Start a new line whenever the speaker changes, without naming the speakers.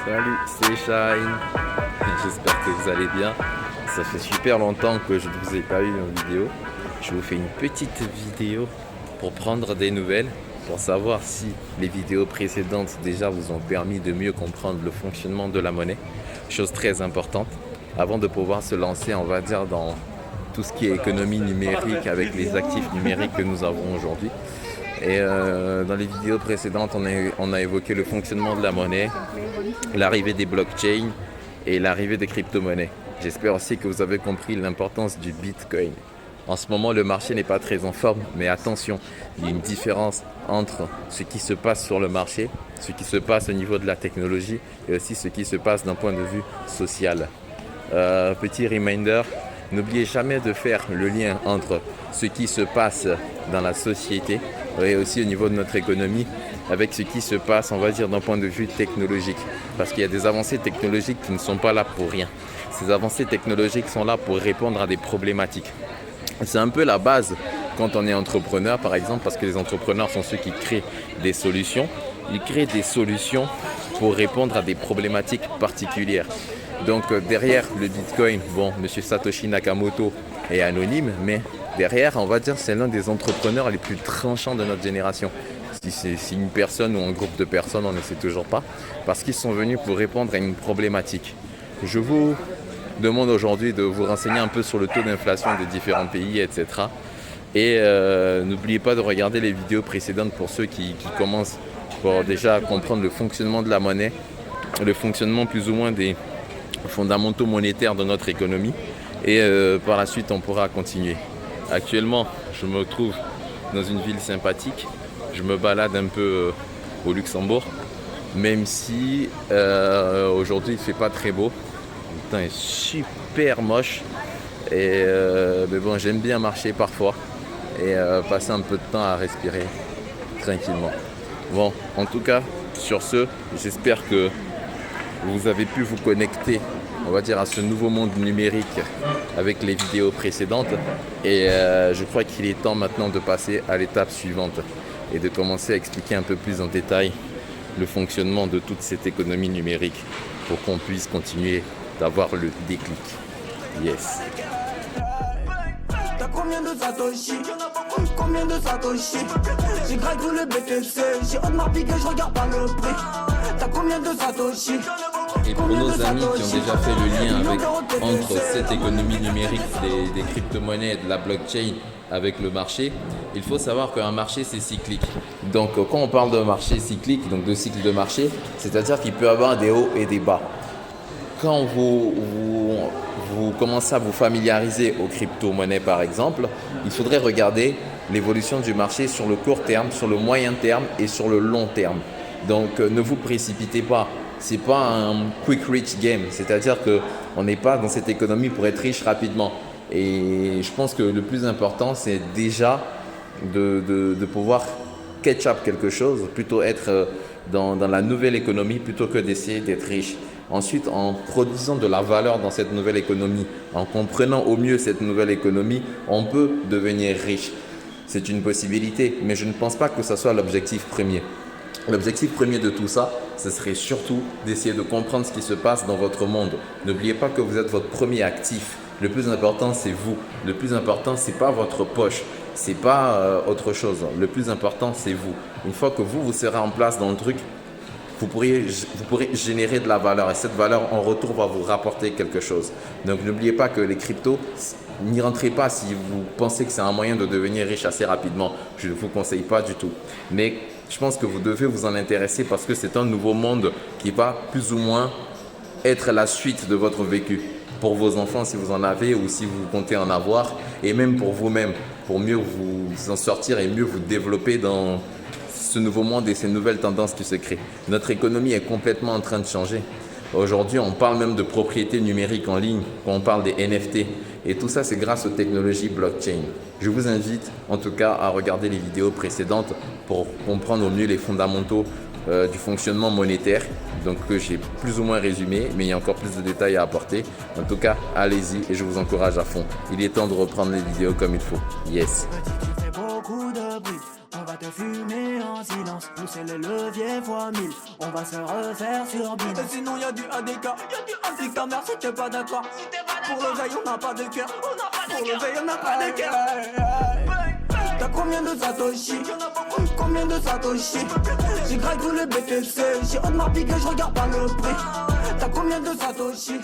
Salut, c'est Shine. J'espère que vous allez bien. Ça fait super longtemps que je ne vous ai pas eu en vidéo. Je vous fais une petite vidéo pour prendre des nouvelles, pour savoir si les vidéos précédentes déjà vous ont permis de mieux comprendre le fonctionnement de la monnaie. Chose très importante, avant de pouvoir se lancer, on va dire, dans tout ce qui est économie numérique avec les actifs numériques que nous avons aujourd'hui. Et dans les vidéos précédentes, on a évoqué le fonctionnement de la monnaie, l'arrivée des blockchains et l'arrivée des crypto-monnaies. J'espère aussi que vous avez compris l'importance du Bitcoin. En ce moment, le marché n'est pas très en forme, mais attention, il y a une différence entre ce qui se passe sur le marché, ce qui se passe au niveau de la technologie et aussi ce qui se passe d'un point de vue social. Petit reminder, n'oubliez jamais de faire le lien entre ce qui se passe dans la société et aussi au niveau de notre économie avec ce qui se passe, on va dire, d'un point de vue technologique. Parce qu'il y a des avancées technologiques qui ne sont pas là pour rien. Ces avancées technologiques sont là pour répondre à des problématiques. C'est un peu la base quand on est entrepreneur, par exemple, parce que les entrepreneurs sont ceux qui créent des solutions. Ils créent des solutions pour répondre à des problématiques particulières. Donc derrière le Bitcoin, bon, monsieur Satoshi Nakamoto est anonyme, mais derrière, on va dire, c'est l'un des entrepreneurs les plus tranchants de notre génération. Si c'est une personne ou un groupe de personnes, on ne sait toujours pas, parce qu'ils sont venus pour répondre à une problématique. Je vous demande aujourd'hui de vous renseigner un peu sur le taux d'inflation des différents pays, etc. Et n'oubliez pas de regarder les vidéos précédentes pour ceux qui commencent pour déjà comprendre le fonctionnement de la monnaie, le fonctionnement plus ou moins des fondamentaux monétaires de notre économie. Et par la suite, on pourra continuer. Actuellement, je me trouve dans une ville sympathique. Je me balade un peu au Luxembourg, même si aujourd'hui il ne fait pas très beau. Le temps est super moche. Et mais bon, j'aime bien marcher parfois et passer un peu de temps à respirer tranquillement. Bon, en tout cas, sur ce, j'espère que vous avez pu vous connecter, on va dire, à ce nouveau monde numérique avec les vidéos précédentes. Et je crois qu'il est temps maintenant de passer à l'étape suivante et de commencer à expliquer un peu plus en détail le fonctionnement de toute cette économie numérique pour qu'on puisse continuer d'avoir le déclic. Yes.
T'as combien de Satoshi? Combien de Satoshi? J'ai graillé tout le BTC, j'ai Audemars Piguet, je regarde pas le prix. T'as combien de Satoshi?
Et pour nos amis qui ont déjà fait le lien entre cette économie numérique des crypto-monnaies et de la blockchain avec le marché, il faut savoir qu'un marché c'est cyclique. Donc quand on parle de marché cyclique, donc de cycle de marché, c'est-à-dire qu'il peut avoir des hauts et des bas. Quand vous commencez à vous familiariser aux crypto-monnaies par exemple, il faudrait regarder l'évolution du marché sur le court terme, sur le moyen terme et sur le long terme. Donc ne vous précipitez pas. C'est pas un quick rich game, c'est-à-dire qu'on n'est pas dans cette économie pour être riche rapidement. Et je pense que le plus important, c'est déjà de pouvoir catch up quelque chose, plutôt être dans la nouvelle économie plutôt que d'essayer d'être riche. Ensuite, en produisant de la valeur dans cette nouvelle économie, en comprenant au mieux cette nouvelle économie, on peut devenir riche. C'est une possibilité, mais je ne pense pas que ce soit l'objectif premier. L'objectif premier de tout ça, ce serait surtout d'essayer de comprendre ce qui se passe dans votre monde. N'oubliez pas que vous êtes votre premier actif. Le plus important, c'est vous. Le plus important, c'est pas votre poche. C'est pas autre chose. Le plus important, c'est vous. Une fois que vous serez en place dans le truc, vous pourrez générer de la valeur. Et cette valeur, en retour, va vous rapporter quelque chose. Donc, n'oubliez pas que les cryptos, n'y rentrez pas si vous pensez que c'est un moyen de devenir riche assez rapidement. Je ne vous conseille pas du tout. Mais je pense que vous devez vous en intéresser parce que c'est un nouveau monde qui va plus ou moins être la suite de votre vécu. Pour vos enfants si vous en avez ou si vous comptez en avoir, et même pour vous-même, pour mieux vous en sortir et mieux vous développer dans ce nouveau monde et ces nouvelles tendances qui se créent. Notre économie est complètement en train de changer. Aujourd'hui, on parle même de propriété numérique en ligne, quand on parle des NFT. Et tout ça, c'est grâce aux technologies blockchain. Je vous invite en tout cas à regarder les vidéos précédentes pour comprendre au mieux les fondamentaux du fonctionnement monétaire. Donc que j'ai plus ou moins résumé, mais il y a encore plus de détails à apporter. En tout cas, allez-y et je vous encourage à fond. Il est temps de reprendre les vidéos comme il faut. Yes.
Tu fais beaucoup de bruit, on va te fumer en en silence. Nous c'est les leviers fois 1000. On va se refaire sur bine. Et sinon y'a du ADK, y'a du anti ta mère si t'es pas d'accord. Pour le veille on n'a pas de cœur. Pour le veille on n'a pas de cœur. T'as combien de Satoshi? Combien de Satoshi? J'ai graille tous les BTC. J'ai Audemars Piguet, je regarde pas le prix. T'as combien de Satoshi?